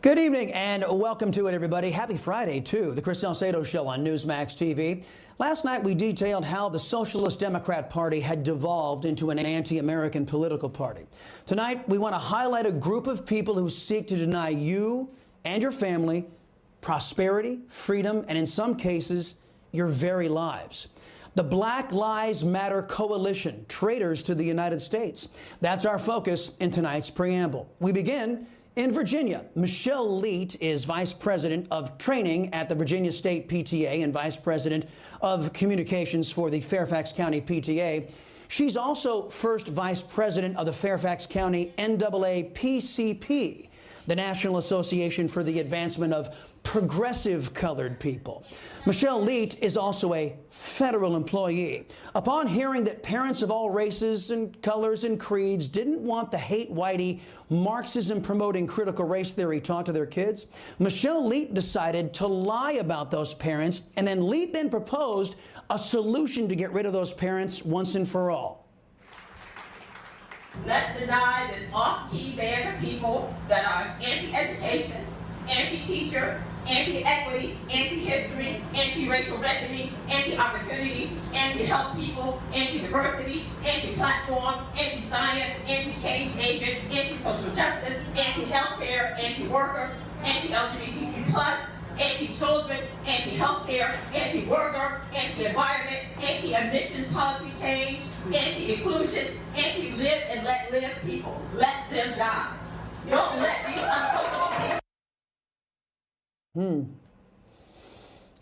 Good evening and welcome to it, everybody. Happy Friday, too. The Chris Salcedo Show on Newsmax TV. Last night, we detailed how the Socialist Democrat Party had devolved into an anti-American political party. Tonight, we want to highlight a group of people who seek to deny you and your family prosperity, freedom, and in some cases, your very lives. The Black Lives Matter Coalition, traitors to the United States. That's our focus in tonight's preamble. We begin in Virginia. Michelle Leet is Vice President of Training at the Virginia State PTA and Vice President of Communications for the Fairfax County PTA. She's also first Vice President of the Fairfax County NAACP, the National Association for the Advancement of Progressive Colored People. Michelle Leet is also a federal employee. Upon hearing that parents of all races and colors and creeds didn't want the hate-whitey, Marxism-promoting critical race theory taught to their kids, Michelle Leet decided to lie about those parents, and then Leet then proposed a solution to get rid of those parents once and for all. Let's deny this off-key band of people that are anti-education, anti-teacher, anti-equity, anti-history, anti-racial reckoning, anti-opportunities, anti-health people, anti-diversity, anti-platform, anti-science, anti-change agent, anti-social justice, anti-healthcare, anti-worker, anti-LGBTQ+, anti-children, anti-healthcare, anti-worker, anti-environment, anti-emissions policy change, anti-inclusion, anti-live and let live people. Let them die. You don't let these uncomfortable people.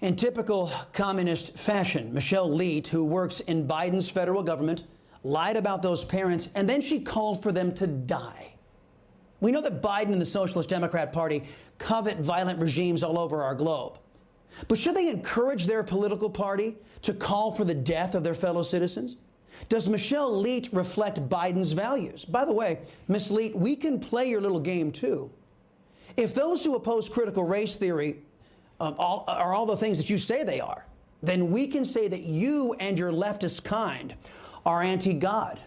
In typical communist fashion, Michelle Leet, who works in Biden's federal government, lied about those parents, and then she called for them to die. We know that Biden and the Socialist Democrat Party covet violent regimes all over our globe. But should they encourage their political party to call for the death of their fellow citizens? Does Michelle Leet reflect Biden's values? By the way, Miss Leet, we can play your little game, too. If those who oppose critical race theory are all the things that you say they are, then we can say that you and your leftist kind are anti-God,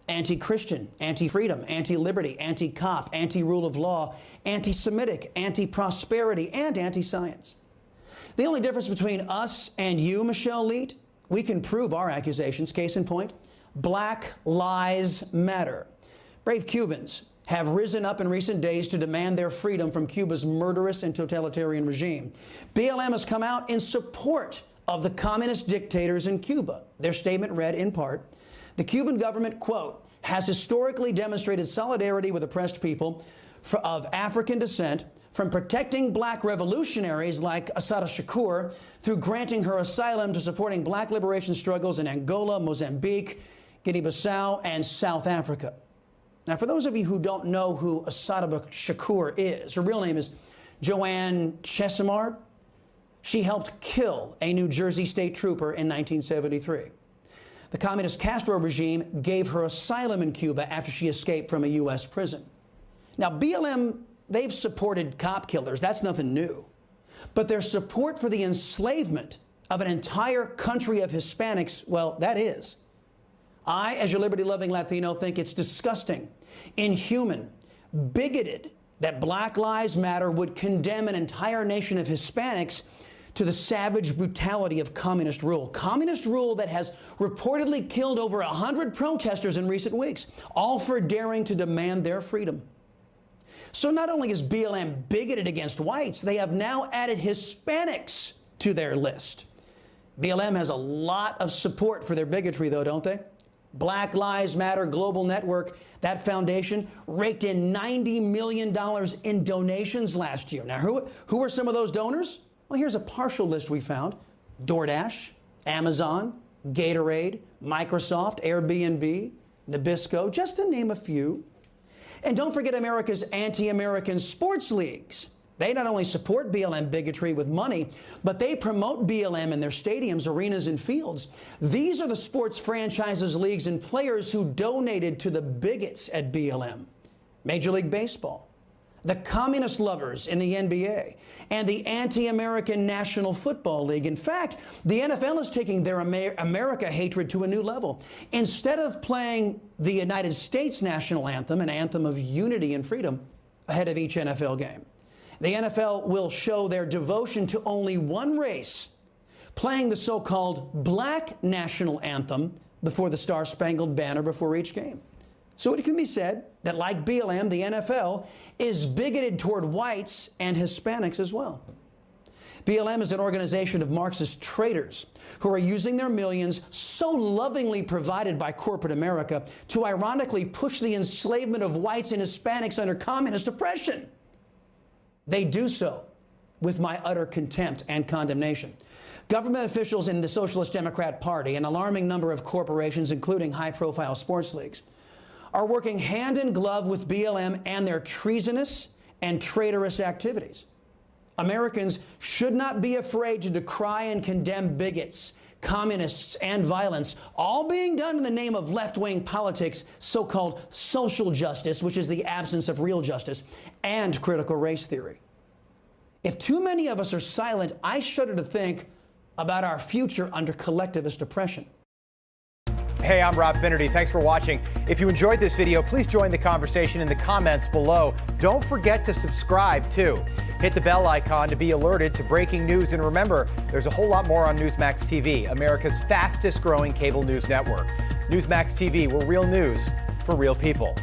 anti-Christian, anti-freedom, anti-liberty, anti-cop, anti-rule of law, anti-Semitic, anti-prosperity, and anti-science. The only difference between us and you, Michelle Leet, we can prove our accusations. Case in point, Black Lives Matter. Brave Cubans have risen up in recent days to demand their freedom from Cuba's murderous and totalitarian regime. BLM has come out in support of the communist dictators in Cuba. Their statement read, in part, the Cuban government, quote, has historically demonstrated solidarity with oppressed people of African descent, from protecting black revolutionaries like Assata Shakur through granting her asylum to supporting black liberation struggles in Angola, Mozambique, Guinea-Bissau, and South Africa. Now, for those of you who don't know who Assata Shakur is, her real name is Joanne Chesimard. She helped kill a New Jersey state trooper in 1973. The communist Castro regime gave her asylum in Cuba after she escaped from a U.S. prison. Now, BLM, they've supported cop killers. That's nothing new. But their support for the enslavement of an entire country of Hispanics, well, that is. I, as your liberty-loving Latino, think it's disgusting, inhuman, bigoted that Black Lives Matter would condemn an entire nation of Hispanics to the savage brutality of communist rule. Communist rule that has reportedly killed over 100 protesters in recent weeks, all for daring to demand their freedom. So not only is BLM bigoted against whites, they have now added Hispanics to their list. BLM has a lot of support for their bigotry, though, don't they? Black Lives Matter Global Network, that foundation, raked in $90 million in donations last year. Now, who are some of those donors? Well, here's a partial list we found. DoorDash, Amazon, Gatorade, Microsoft, Airbnb, Nabisco, just to name a few. And don't forget America's anti-American sports leagues. They not only support BLM bigotry with money, but they promote BLM in their stadiums, arenas, and fields. These are the sports franchises, leagues, and players who donated to the bigots at BLM. Major League Baseball, the communist lovers in the NBA, and the anti-American National Football League. In fact, the NFL is taking their America hatred to a new level. Instead of playing the United States national anthem, an anthem of unity and freedom, ahead of each NFL game, The NFL will show their devotion to only one race, playing the so-called black national anthem before the Star-Spangled Banner before each game. So it can be said that, like BLM, the NFL is bigoted toward whites and Hispanics as well. BLM is an organization of Marxist traitors who are using their millions, so lovingly provided by corporate America, to ironically push the enslavement of whites and Hispanics under communist oppression. They do so with my utter contempt and condemnation. Government officials in the Socialist Democrat Party, an alarming number of corporations, including high-profile sports leagues, are working hand in glove with BLM and their treasonous and traitorous activities. Americans should not be afraid to decry and condemn bigots, communists, and violence, all being done in the name of left-wing politics, so-called social justice, which is the absence of real justice, and critical race theory. If too many of us are silent, I shudder to think about our future under collectivist oppression. Hey, I'm Rob Finnerty. Thanks for watching. If you enjoyed this video, please join the conversation in the comments below. Don't forget to subscribe, too. Hit the bell icon to be alerted to breaking news. And remember, there's a whole lot more on Newsmax TV, America's fastest growing cable news network. Newsmax TV, where real news for real people.